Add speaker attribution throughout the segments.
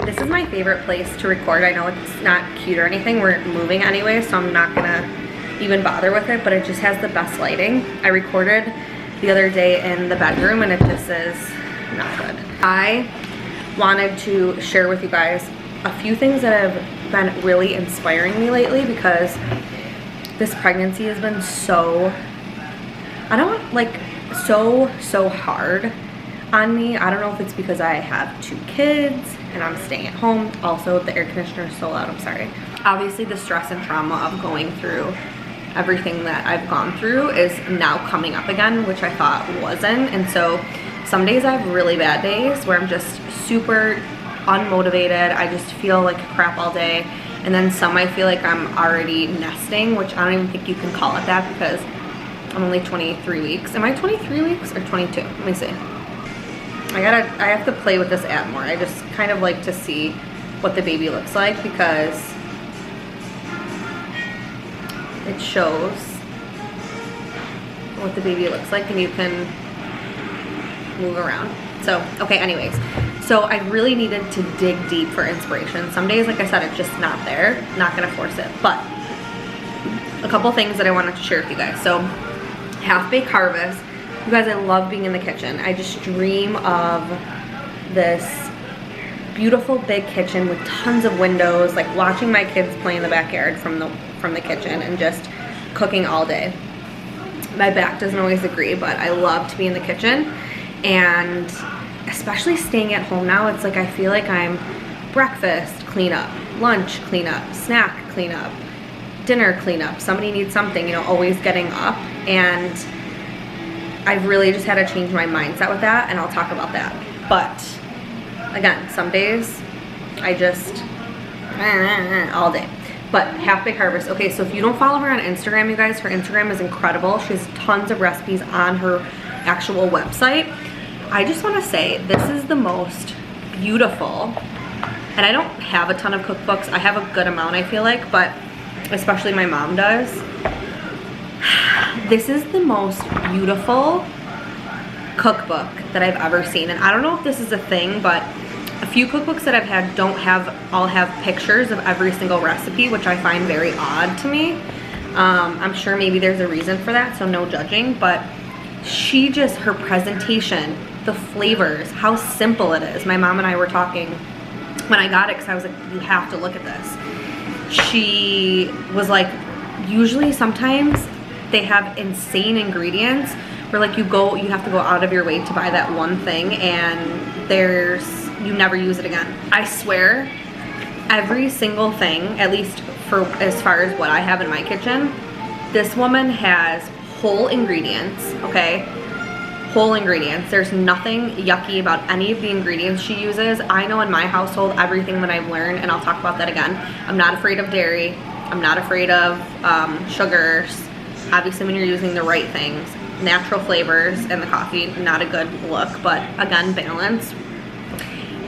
Speaker 1: This is my favorite place to record. I know it's not cute or anything. We're moving anyway, so I'm not gonna even bother with it, but it just has the best lighting. I recorded the other day in the bedroom and it just is not good. I wanted to share with you guys a few things that have been really inspiring me lately, because this pregnancy has been so, so hard on me. I don't know if it's because I have 2 kids and I'm staying at home. Also, the air conditioner is so loud, I'm sorry. Obviously, the stress and trauma of going through everything that I've gone through is now coming up again, which I thought wasn't. And so some days I have really bad days where I'm just super unmotivated. I just feel like crap all day. And then some I feel like I'm already nesting, which I don't even think you can call it that because I'm only 23 weeks. Am I 23 weeks or 22? Let me see. I have to play with this app more. I just kind of like to see what the baby looks like because it shows what the baby looks like and you can move around. So, okay, anyways. So I really needed to dig deep for inspiration. Some days, like I said, it's just not there. Not gonna force it. But a couple things that I wanted to share with you guys. So, half-baked harvest. You guys, I love being in the kitchen. I just dream of this beautiful big kitchen with tons of windows, like watching my kids play in the backyard from the kitchen and just cooking all day. My back doesn't always agree, but I love to be in the kitchen. And especially staying at home now, it's like I feel like I'm breakfast cleanup, lunch cleanup, snack cleanup, dinner cleanup. Somebody needs something, you know, always getting up. And I've really just had to change my mindset with that, and I'll talk about that. But again, some days I just all day. But half-baked harvest. Okay, so if you don't follow her on Instagram, you guys, her Instagram is incredible. She has tons of recipes on her actual website. I just want to say this is the most beautiful, and I don't have a ton of cookbooks. I have a good amount, I feel like, but especially my mom does. This is the most beautiful cookbook that I've ever seen. And I don't know if this is a thing, but a few cookbooks that I've had don't all have pictures of every single recipe, which I find very odd to me. I'm sure maybe there's a reason for that, so no judging, but her presentation, the flavors, how simple it is. My mom and I were talking when I got it because I was like, you have to look at this. She was like, usually sometimes they have insane ingredients where like you have to go out of your way to buy that one thing and you never use it again. I swear every single thing, at least for as far as what I have in my kitchen, this woman has whole ingredients, okay? Whole ingredients. There's nothing yucky about any of the ingredients she uses. I know in my household, everything that I've learned, and I'll talk about that again, I'm not afraid of dairy. I'm not afraid of sugars. Obviously when you're using the right things. Natural flavors in the coffee, not a good look, but again, balance.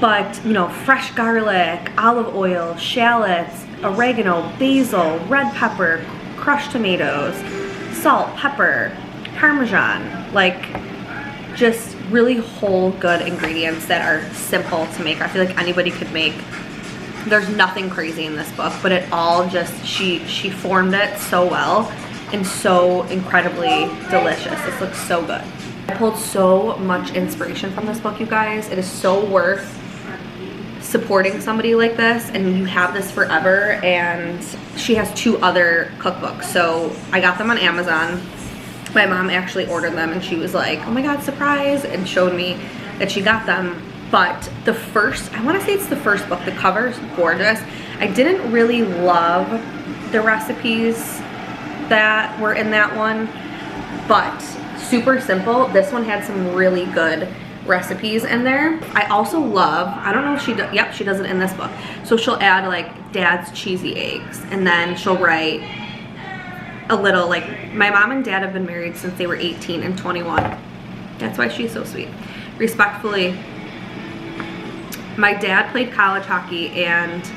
Speaker 1: But, you know, fresh garlic, olive oil, shallots, oregano, basil, red pepper, crushed tomatoes, salt, pepper, Parmesan, like just really whole good ingredients that are simple to make. I feel like anybody could make. There's nothing crazy in this book, but it all just, she formed it so well and so incredibly delicious. This looks so good. I pulled so much inspiration from this book, you guys. It is so worth supporting somebody like this, and you have this forever. And she has 2 other cookbooks, so I got them on Amazon. My mom actually ordered them and she was like, oh my god, surprise, and showed me that she got them. But the first, I want to say it's the first book, the cover's gorgeous. I didn't really love the recipes that were in that one, but super simple. This one had some really good recipes in there. I also love, I don't know if she does, yep, she does it in this book. So she'll add like dad's cheesy eggs, and then she'll write a little, like, my mom and dad have been married since they were 18 and 21. That's why she's so sweet. Respectfully, my dad played college hockey and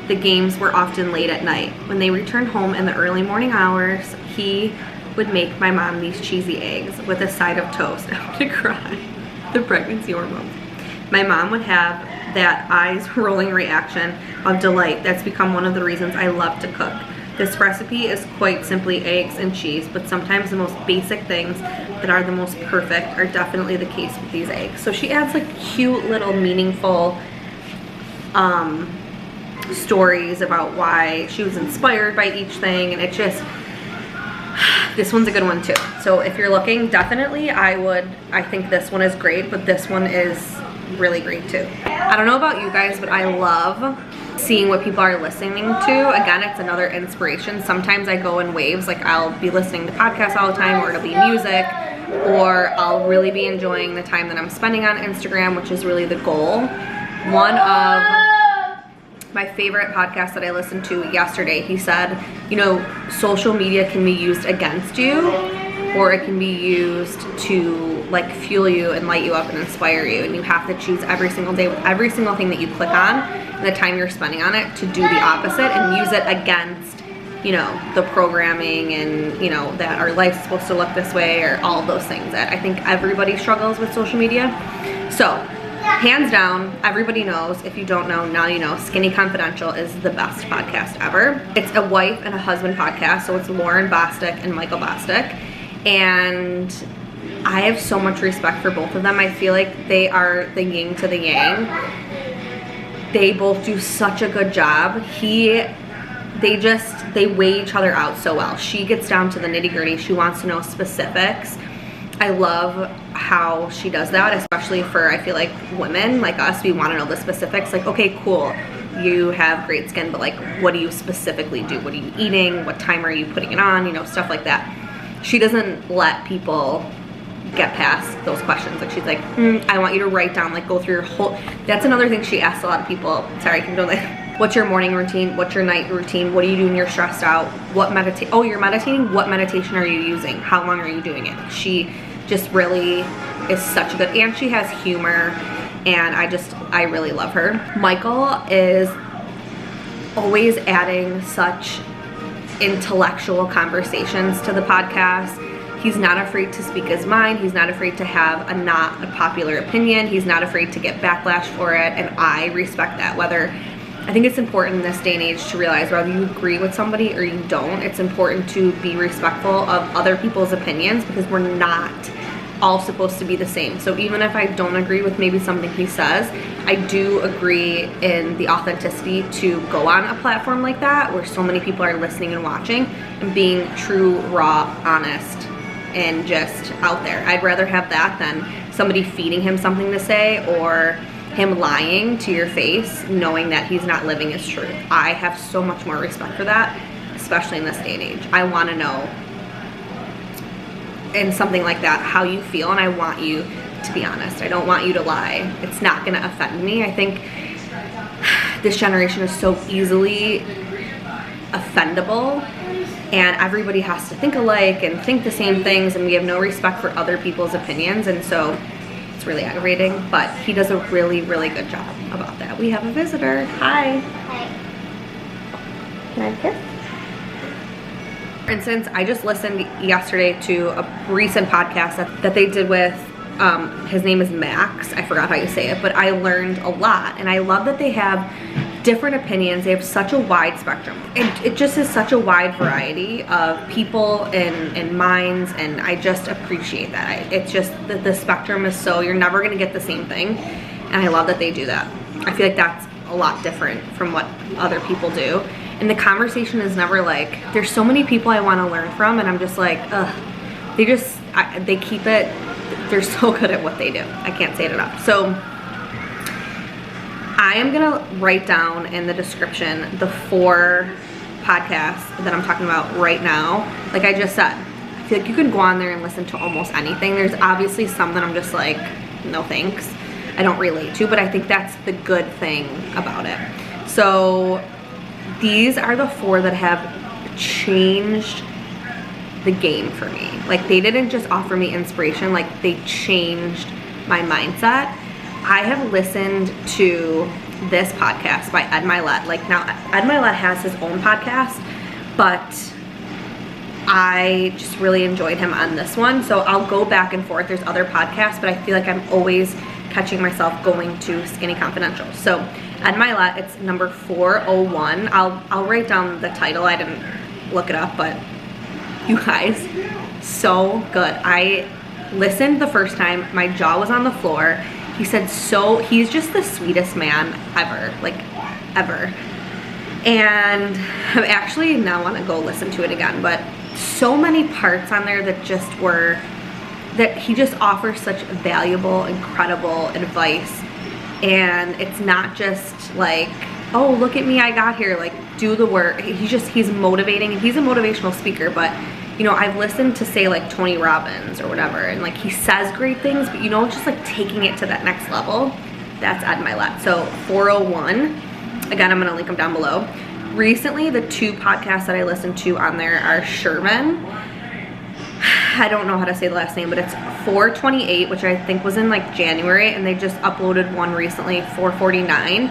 Speaker 1: the games were often late at night. When they returned home in the early morning hours, he would make my mom these cheesy eggs with a side of toast. I'm gonna cry. The pregnancy hormones. My mom would have that eyes rolling reaction of delight. That's become one of the reasons I love to cook. This recipe is quite simply eggs and cheese, but sometimes the most basic things that are the most perfect are definitely the case with these eggs. So she adds like cute little meaningful stories about why she was inspired by each thing, and it just, this one's a good one too. So if you're looking, definitely I think this one is great, but this one is really great too. I don't know about you guys, but I love seeing what people are listening to. Again, it's another inspiration. Sometimes I go in waves, like I'll be listening to podcasts all the time, or it'll be music, or I'll really be enjoying the time that I'm spending on Instagram, which is really the goal. One of my favorite podcast that I listened to yesterday, he said, you know, social media can be used against you, or it can be used to like fuel you and light you up and inspire you, and you have to choose every single day with every single thing that you click on and the time you're spending on it to do the opposite and use it against, you know, the programming and, you know, that our life's supposed to look this way, or all of those things that I think everybody struggles with social media. So hands down, everybody knows. If you don't know, now you know. Skinny Confidential is the best podcast ever. It's a wife and a husband podcast, so it's Lauren Bostic and Michael Bostic, and I have so much respect for both of them. I feel like they are the yin to the yang. They both do such a good job. They weigh each other out so well. She gets down to the nitty-gritty. She wants to know specifics. I love how she does that, especially for, I feel like, women like us. We want to know the specifics. Like, okay, cool, you have great skin, but like, what do you specifically do? What are you eating? What time are you putting it on? You know, stuff like that. She doesn't let people get past those questions. Like, she's like, I want you to write down, like, go through your whole, that's another thing she asks a lot of people. Sorry, I can go like, what's your morning routine? What's your night routine? What do you do when you're stressed out? Oh, you're meditating? What meditation are you using? How long are you doing it? She just really is such a good, and she has humor, and I really love her. Michael is always adding such intellectual conversations to the podcast. He's not afraid to speak his mind. He's not afraid to have a not a popular opinion. He's not afraid to get backlash for it, and I respect that. I think it's important in this day and age to realize whether you agree with somebody or you don't, it's important to be respectful of other people's opinions, because we're not all supposed to be the same. So even if I don't agree with maybe something he says, I do agree in the authenticity to go on a platform like that where so many people are listening and watching and being true, raw, honest, and just out there. I'd rather have that than somebody feeding him something to say, or him lying to your face knowing that he's not living his truth. I have so much more respect for that, especially in this day and age. I want to know in something like that how you feel, and I want you to be honest. I don't want you to lie. It's not going to offend me. I think this generation is so easily offendable, and everybody has to think alike and think the same things, and we have no respect for other people's opinions, and so it's really aggravating. But he does a really, really good job about that. We have a visitor. Hi.
Speaker 2: Hi.
Speaker 1: Can I have a kiss? For instance, I just listened yesterday to a recent podcast that they did with, his name is Max. I forgot how you say it, but I learned a lot, and I love that they have different opinions. They have such a wide spectrum. It just is such a wide variety of people and minds, and I just appreciate that. It's just that the spectrum is so, you're never gonna get the same thing, and I love that they do that. I feel like that's a lot different from what other people do. And the conversation is never like, there's so many people I want to learn from, and I'm just like, ugh. They keep it, they're so good at what they do. I can't say it enough. So I am gonna write down in the description the 4 podcasts that I'm talking about right now. Like I just said, I feel like you can go on there and listen to almost anything. There's obviously some that I'm just like, no thanks, I don't relate to, but I think that's the good thing about it. So these are the 4 that have changed the game for me. Like, they didn't just offer me inspiration, like they changed my mindset. I have listened to this podcast by Ed MYLETTE. Like, now Ed MYLETTE has his own podcast, but I just really enjoyed him on this one. So I'll go back and forth. There's other podcasts, but I feel like I'm always catching myself going to Skinny Confidential. So at MYLETTE, it's number 401. I'll write down the title. I didn't look it up, but you guys, so good. I listened the first time, my jaw was on the floor. He said he's just the sweetest man ever, like ever. And I actually now want to go listen to it again, but so many parts on there that he just offers such valuable, incredible advice. And it's not just like, oh, look at me, I got here, like do the work. He's motivating, and he's a motivational speaker, but you know, I've listened to say like Tony Robbins or whatever, and like he says great things, but you know, just like taking it to that next level, that's at MYLETTE. So 401, again, I'm gonna link them down below. Recently, the 2 podcasts that I listened to on there are CHERVIN. I don't know how to say the last name, but it's 428, which I think was in like January, and they just uploaded one recently, 449.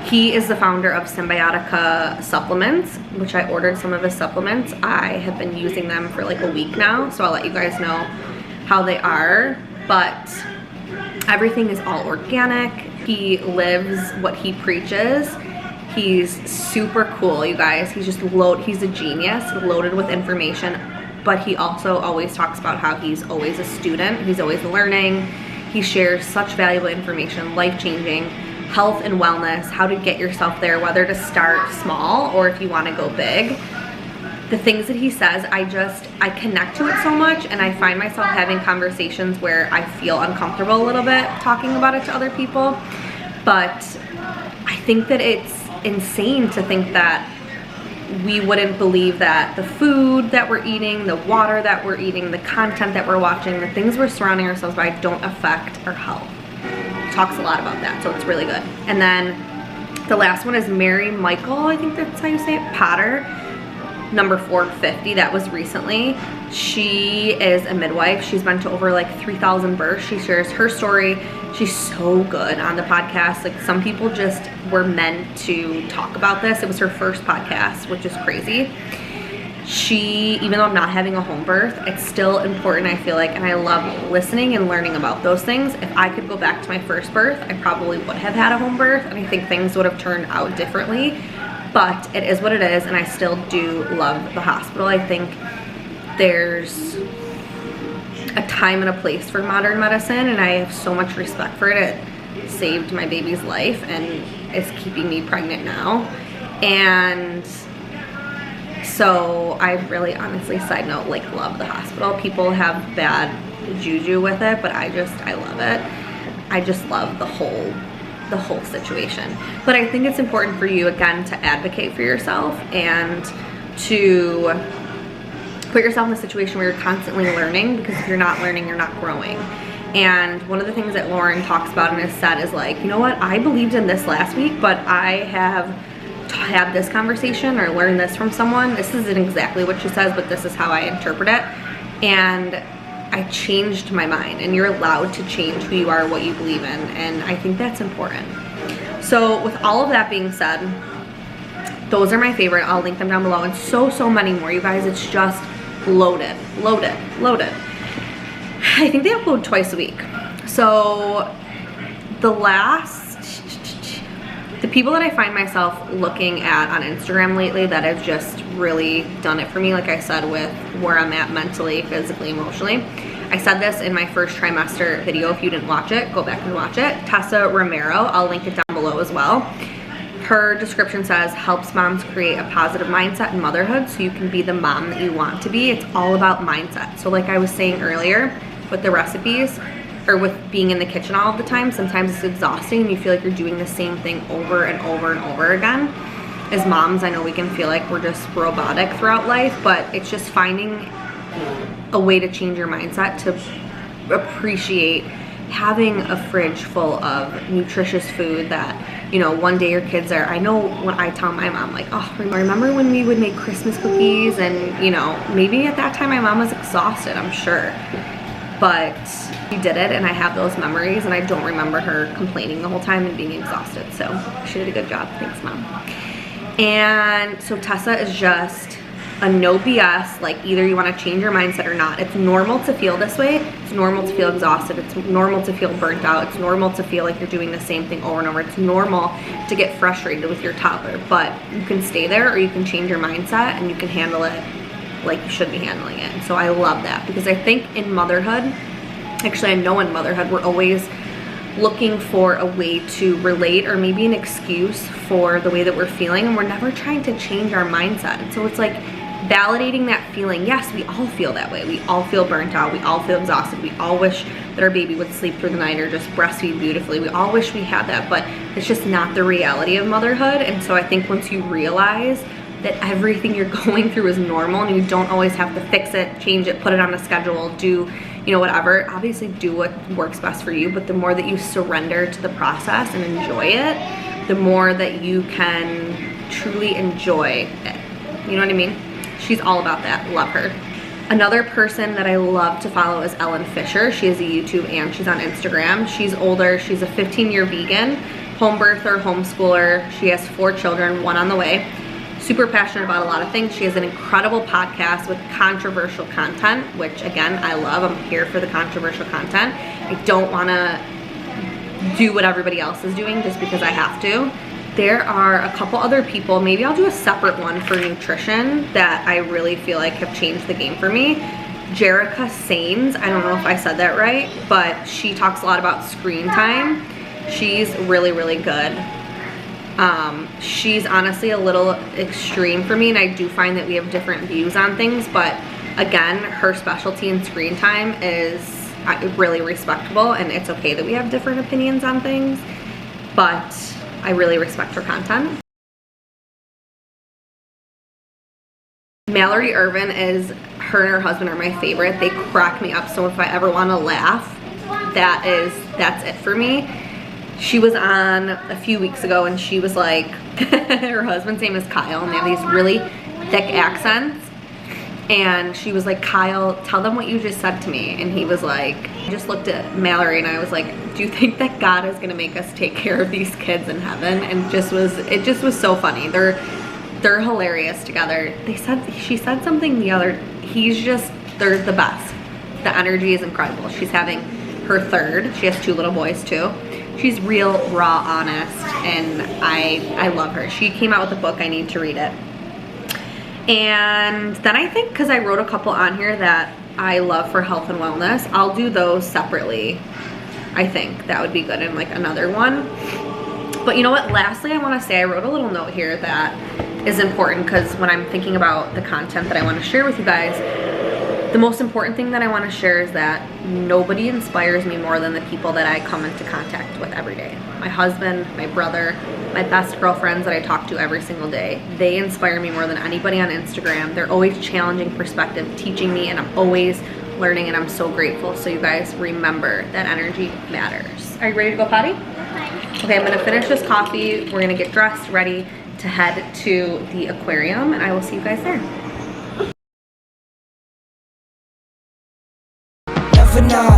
Speaker 1: He is the founder of Symbiotica supplements, which I ordered some of his supplements. I have been using them for like a week now, so I'll let you guys know how they are, but everything is all organic. He lives what he preaches. He's super cool, you guys. He's a genius, loaded with information, but he also always talks about how he's always a student. He's always learning. He shares such valuable information, life-changing, health and wellness, how to get yourself there, whether to start small or if you want to go big. The things that he says, I connect to it so much, and I find myself having conversations where I feel uncomfortable a little bit talking about it to other people. But I think that it's insane to think that we wouldn't believe that the food that we're eating, the water that we're eating, the content that we're watching, the things we're surrounding ourselves by don't affect our health. Talks a lot about that, so it's really good. And then the last one is MARIMIKEL, I think that's how you say it, Potter, number 450. That was recently. She is a midwife. She's been to over like 3,000 births. She shares her story. She's so good on the podcast. Like, some people just were meant to talk about this. It was her first podcast, which is crazy. Even though I'm not having a home birth, it's still important, I feel like, and I love listening and learning about those things. If I could go back to my first birth, I probably would have had a home birth, and I think things would have turned out differently, but it is what it is, and I still do love the hospital. I think there's a time and a place for modern medicine, and I have so much respect for it. It saved my baby's life and is keeping me pregnant now. And so I really, honestly, side note, like, love the hospital. People have bad juju with it, but I love it. I just love the whole situation. But I think it's important for you, again, to advocate for yourself and to put yourself in a situation where you're constantly learning, because if you're not learning, you're not growing. And one of the things that Lauren talks about and has said is like, you know what, I believed in this last week, but I have had this conversation or learned this from someone. This isn't exactly what she says, but this is how I interpret it. And I changed my mind, and you're allowed to change who you are, what you believe in, and I think that's important. So with all of that being said, those are my favorite. I'll link them down below, and so many more, you guys. It's just loaded. I think they upload twice a week. So the people that I find myself looking at on Instagram lately that have just really done it for me, like I said, with where I'm at mentally, physically, emotionally. I said this in my first trimester video. If you didn't watch it, go back and watch it. Tessa Romero, I'll link it down below as well. Her description says, helps moms create a positive mindset in motherhood so you can be the mom that you want to be. It's all about mindset. So like I was saying earlier with the recipes, or with being in the kitchen all of the time, sometimes it's exhausting and you feel like you're doing the same thing over and over and over again. As moms, I know we can feel like we're just robotic throughout life, but it's just finding a way to change your mindset to appreciate having a fridge full of nutritious food that, you know, one day your kids are, I know when I tell my mom, like, oh, remember when we would make Christmas cookies? And, you know, maybe at that time my mom was exhausted, I'm sure. But she did it, and I have those memories, and I don't remember her complaining the whole time and being exhausted. So she did a good job. Thanks, Mom. And so Tessa is just a no BS, like either you want to change your mindset or not. It's normal to feel this way. It's normal to feel exhausted. It's normal to feel burnt out. It's normal to feel like you're doing the same thing over and over. It's normal to get frustrated with your toddler, but you can stay there or you can change your mindset and you can handle it like you should be handling it. And so I love that, because I think in motherhood, actually I know in motherhood, we're always looking for a way to relate or maybe an excuse for the way that we're feeling, and we're never trying to change our mindset. And so it's like validating that feeling. Yes, we all feel that way. We all feel burnt out. We all feel exhausted. We all wish that our baby would sleep through the night or just breastfeed beautifully. We all wish we had that, but it's just not the reality of motherhood. And so I think once you realize that everything you're going through is normal and you don't always have to fix it, change it, put it on a schedule, do, you know, whatever. Obviously do what works best for you, but the more that you surrender to the process and enjoy it, the more that you can truly enjoy it. You know what I mean? She's all about that. Love her. Another person that I love to follow is ELLENFISHER. She has a YouTube and she's on Instagram. She's older. She's a 15-year vegan, home birther, homeschooler. She has 4 children, 1 on the way. Super passionate about a lot of things. She has an incredible podcast with controversial content, which again, I love. I'm here for the controversial content. I don't want to do what everybody else is doing just because I have to. There are a couple other people, maybe I'll do a separate one for nutrition, that I really feel like have changed the game for me. JERRICASANNES, I don't know if I said that right, but she talks a lot about screen time. She's really, really good. She's honestly a little extreme for me, and I do find that we have different views on things, but again, her specialty in screen time is really respectable, and it's okay that we have different opinions on things, but I really respect her content. MALLORYERVIN is, her and her husband are my favorite. They crack me up, so if I ever want to laugh, that's it for me. She was on a few weeks ago and she was like, her husband's name is Kyle and they have these really thick accents, and she was like, Kyle, tell them what you just said to me. And he was like, I just looked at Mallory and I was like, do you think that God is gonna make us take care of these kids in heaven? And it just was so funny. They're hilarious together. She said something the other, they're the best. The energy is incredible. She's having her 3rd. She has 2 little boys too. She's real, raw, honest, and I love her. She came out with a book. I need to read it. And then I think, because I wrote a couple on here that I love for health and wellness, I'll do those separately. I think that would be good in like another one. But you know what? Lastly, I want to say I wrote a little note here that is important, because when I'm thinking about the content that I want to share with you guys, the most important thing that I want to share is that nobody inspires me more than the people that I come into contact with every day. My husband, my brother, my best girlfriends that I talk to every single day. They inspire me more than anybody on Instagram. They're always challenging perspective, teaching me, and I'm always learning, and I'm so grateful. So you guys remember that energy matters. Are you ready to go potty? Okay, I'm gonna finish this coffee. We're gonna get dressed, ready to head to the aquarium, and I will see you guys there.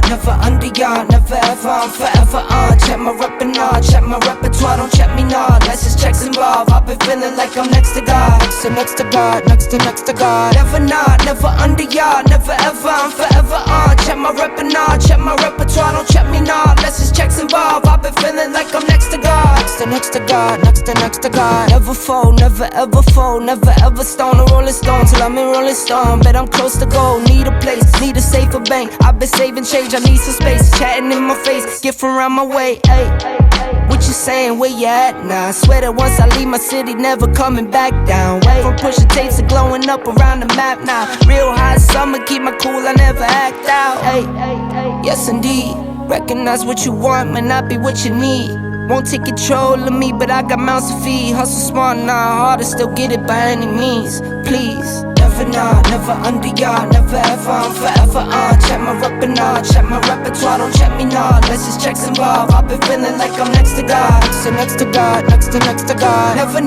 Speaker 2: Never under yard, never ever, I'm forever on. Check my repertoire, check my repertoire, don't check me nah. Let's just checks involved. I've been feeling like I'm next to God, next to God, next to God. Never under yard, never ever, I'm forever on. Check my repertoire, don't check me nah. Let's just checks involved. I've been feeling like I'm next to God, next to God, next to God. Never fold, never ever fold, never ever stone a rolling stone till I'm in Rolling Stone. Bet I'm close to goal, need a place, need a safer bank. I've been saving change, I need some space. Chatting in my face, get from around my way. Ay, what you saying, where you at now? I swear that once I leave my city, never coming back down. Wait from pushing tapes to glowing up around the map now. Real hot summer, keep my cool, I never act out. Ay, yes indeed, recognize what you want may not be what you need. Won't take control of me, but I got mouths to feed. Hustle smart, not hard to still get it by any means. Please, never under yard, never ever, I'm forever on. Check my repertoire, don't check me nah. Let's just checks involved. I've been feeling like I'm next to God, next to God, next to God. Never